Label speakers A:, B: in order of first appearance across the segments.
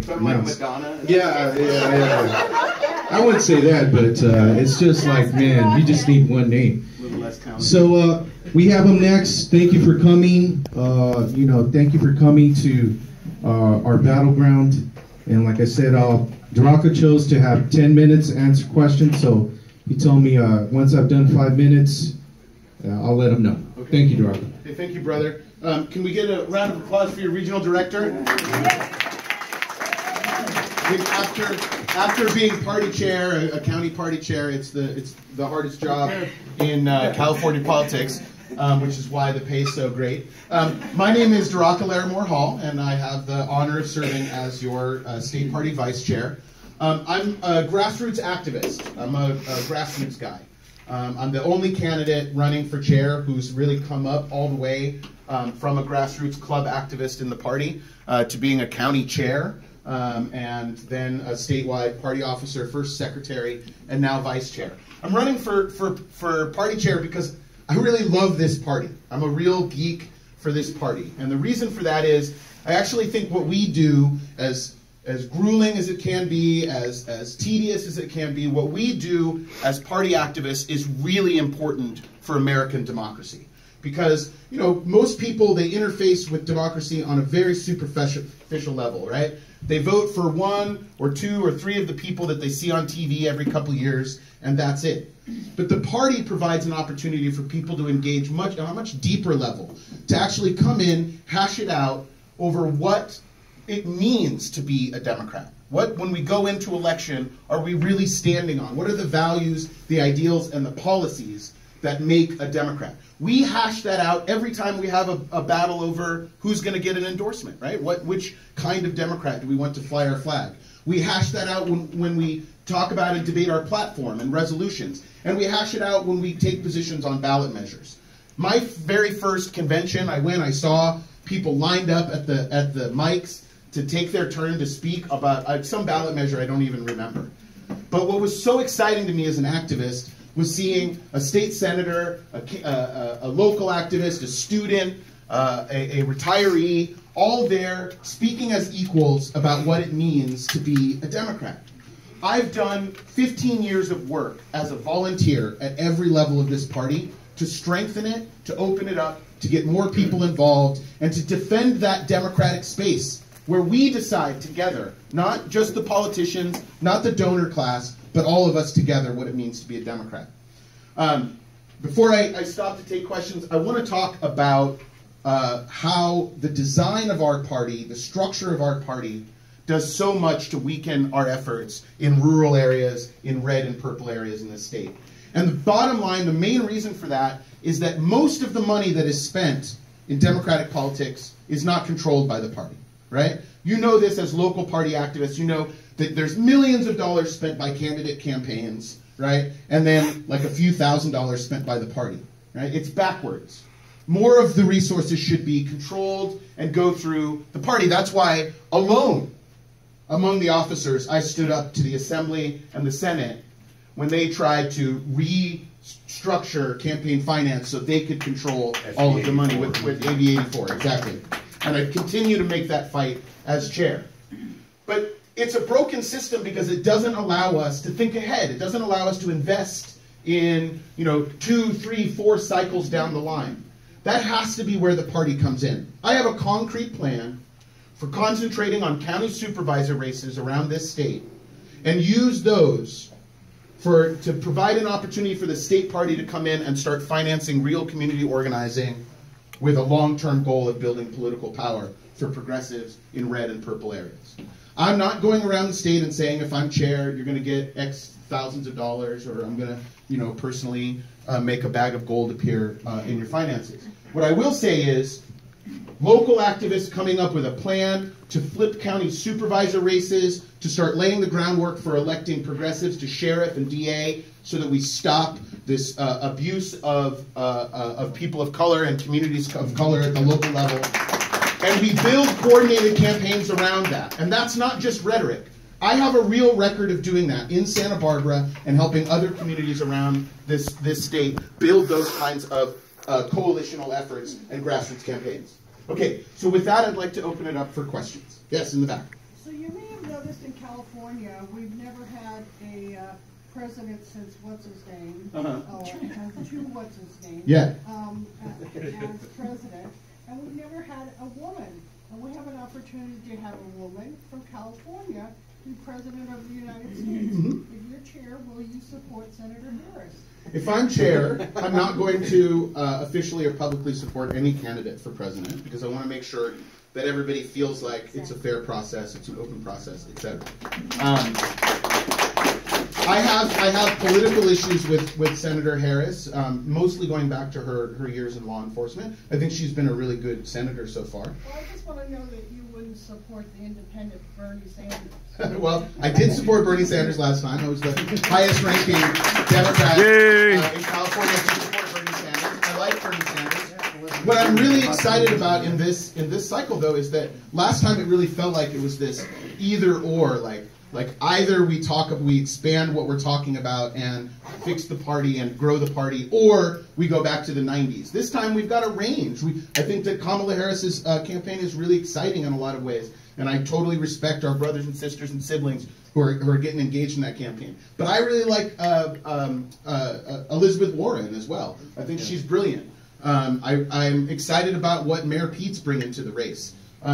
A: Something like Madonna?
B: Yeah. I wouldn't say that, but it's just like, man, you just need one name.
A: A little less counting.
B: So we have him next. Thank you for coming. Thank you for coming to our battleground. And like I said, Daraka chose to have 10 minutes to answer questions. So he told me once I've done 5 minutes, I'll let him know. Okay. Thank you, Daraka.
A: Hey, thank you, brother. Can we get a round of applause for your regional director? After being party chair, a county party chair, it's the hardest job in California politics, which is why the pay is so great. My name is Daraka Larimore-Hal, and I have the honor of serving as your state party vice chair. I'm a grassroots activist. I'm a grassroots guy. I'm the only candidate running for chair who's really come up all the way from a grassroots club activist in the party to being a county chair. And then a statewide party officer, first secretary, and now vice chair. I'm running for party chair because I really love this party. I'm a real geek for this party. And the reason for that is I actually think what we do, as grueling as it can be, as tedious as it can be, what we do as party activists is really important for American democracy. Because, most people, they interface with democracy on a very superficial level, right? They vote for 1 or 2 or 3 of the people that they see on TV every couple years, and that's it. But the party provides an opportunity for people to engage on a much deeper level, to actually come in, hash it out over what it means to be a Democrat. When we go into election, are we really standing on? What are the values, the ideals, and the policies that make a Democrat? We hash that out every time we have a battle over who's going to get an endorsement, right? Which kind of Democrat do we want to fly our flag? We hash that out when we talk about and debate our platform and resolutions. And we hash it out when we take positions on ballot measures. My very first convention, I saw people lined up at the mics to take their turn to speak about some ballot measure I don't even remember. But what was so exciting to me as an activist was seeing a state senator, a local activist, a student, a retiree, all there speaking as equals about what it means to be a Democrat. I've done 15 years of work as a volunteer at every level of this party to strengthen it, to open it up, to get more people involved, and to defend that democratic space where we decide together, not just the politicians, not the donor class, but all of us together what it means to be a Democrat. Before I stop to take questions, I want to talk about how the design of our party, the structure of our party, does so much to weaken our efforts in rural areas, in red and purple areas in the state. And the bottom line, the main reason for that, is that most of the money that is spent in Democratic politics is not controlled by the party, right? You know this as local party activists. You know that there's millions of dollars spent by candidate campaigns, right? And then like a few $1,000s spent by the party, right? It's backwards. More of the resources should be controlled and go through the party. That's why alone among the officers, I stood up to the Assembly and the Senate when they tried to restructure campaign finance so they could control all of the money with AB 84, exactly. And I continue to make that fight as chair. But it's a broken system because it doesn't allow us to think ahead. It doesn't allow us to invest in, 2, 3, 4 cycles down the line. That has to be where the party comes in. I have a concrete plan for concentrating on county supervisor races around this state and use those to provide an opportunity for the state party to come in and start financing real community organizing with a long-term goal of building political power for progressives in red and purple areas. I'm not going around the state and saying if I'm chair, you're going to get X thousands of dollars, or I'm going to, personally make a bag of gold appear in your finances. What I will say is local activists coming up with a plan to flip county supervisor races, to start laying the groundwork for electing progressives to sheriff and DA so that we stop this abuse of people of color and communities of color at the local level. And we build coordinated campaigns around that. And that's not just rhetoric. I have a real record of doing that in Santa Barbara and helping other communities around this state build those kinds of coalitional efforts and grassroots campaigns. Okay, so with that, I'd like to open it up for questions. Yes, in the back.
C: So your main California, we've never had a president since what's his name, two what's his name,
A: Yeah.
C: As president, and we've never had a woman. And we have an opportunity to have a woman from California be president of the United States. If you're chair, will you support Senator Harris?
A: If I'm chair, I'm not going to officially or publicly support any candidate for president because I want to make sure that everybody feels like it's a fair process, it's an open process, etc. I have political issues with Senator Harris, mostly going back to her years in law enforcement. I think she's been a really good senator so far.
C: Well, I just want to know that you wouldn't support the independent Bernie Sanders.
A: Well, I did support Bernie Sanders last time. I was the highest ranking Democrat in California to support Bernie Sanders. I like Bernie Sanders. What I'm really excited about in this cycle, though, is that last time it really felt like it was this either or, like either we expand what we're talking about and fix the party and grow the party, or we go back to the 90s. This time we've got a range. I think that Kamala Harris's campaign is really exciting in a lot of ways, and I totally respect our brothers and sisters and siblings who are getting engaged in that campaign. But I really like Elizabeth Warren as well. I think she's brilliant. I'm excited about what Mayor Pete's bringing to the race.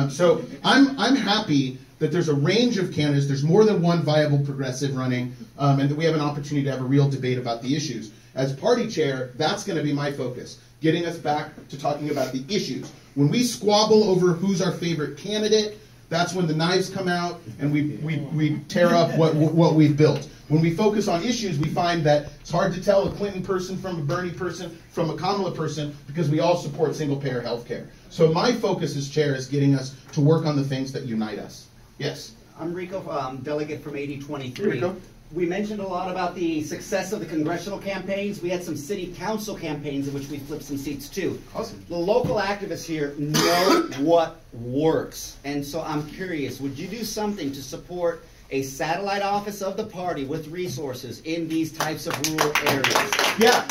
A: So I'm happy that there's a range of candidates, there's more than one viable progressive running, and that we have an opportunity to have a real debate about the issues. As party chair, that's going to be my focus, getting us back to talking about the issues. When we squabble over who's our favorite candidate, that's when the knives come out and we tear up what we've built. When we focus on issues, we find that it's hard to tell a Clinton person from a Bernie person from a Kamala person because we all support single-payer health care. So my focus as chair is getting us to work on the things that unite us. Yes?
D: I'm Rico, delegate from 8023.
A: Rico.
D: We mentioned a lot about the success of the congressional campaigns. We had some city council campaigns in which we flipped some seats too.
A: Awesome.
D: The local activists here know what works. And so I'm curious, would you do something to support a satellite office of the party with resources in these types of rural areas?
A: Yeah.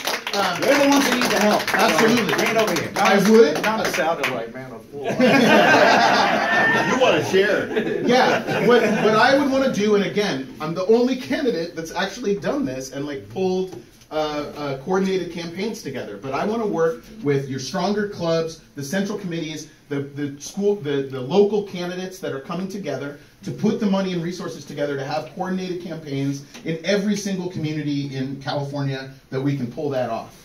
D: They're the ones who need the help.
A: Absolutely.
D: So, bring it over here.
A: I would.
E: Not a satellite, man, a full. You want to share.
A: Yeah. What I would want to do, and again, I'm the only candidate that's actually done this and like pulled coordinated campaigns together. But I want to work with your stronger clubs, the central committees, the local candidates that are coming together to put the money and resources together to have coordinated campaigns in every single community in California that we can pull that off.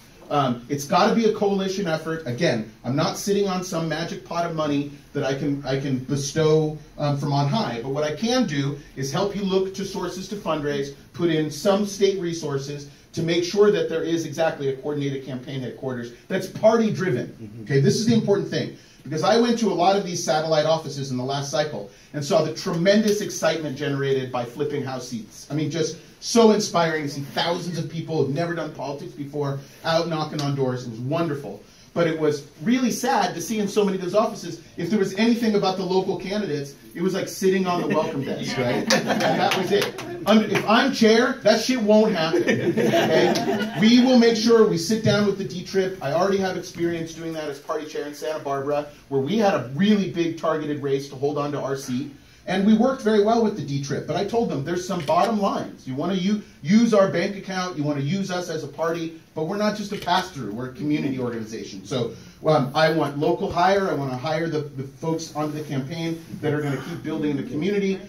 A: It's got to be a coalition effort. Again, I'm not sitting on some magic pot of money that I can bestow from on high. But what I can do is help you look to sources to fundraise, put in some state resources to make sure that there is exactly a coordinated campaign headquarters that's party driven. Okay, this is the important thing. Because I went to a lot of these satellite offices in the last cycle and saw the tremendous excitement generated by flipping house seats. I mean, just so inspiring to see thousands of people who've never done politics before out knocking on doors. It was wonderful. But it was really sad to see in so many of those offices, if there was anything about the local candidates, it was like sitting on the welcome desk, right? And that was it. If I'm chair, that shit won't happen. Okay? We will make sure we sit down with the D-Trip. I already have experience doing that as party chair in Santa Barbara, where we had a really big targeted race to hold on to our seat. And we worked very well with the D-Trip, but I told them there's some bottom lines. You want to use our bank account, you want to use us as a party, but we're not just a pass-through, we're a community organization. So I want local hire, I want to hire the folks onto the campaign that are going to keep building the community.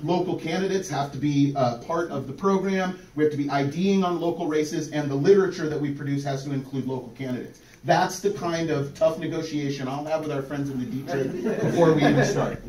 A: Local candidates have to be part of the program. We have to be IDing on local races, and the literature that we produce has to include local candidates. That's the kind of tough negotiation I'll have with our friends in the D-Trip before we even start.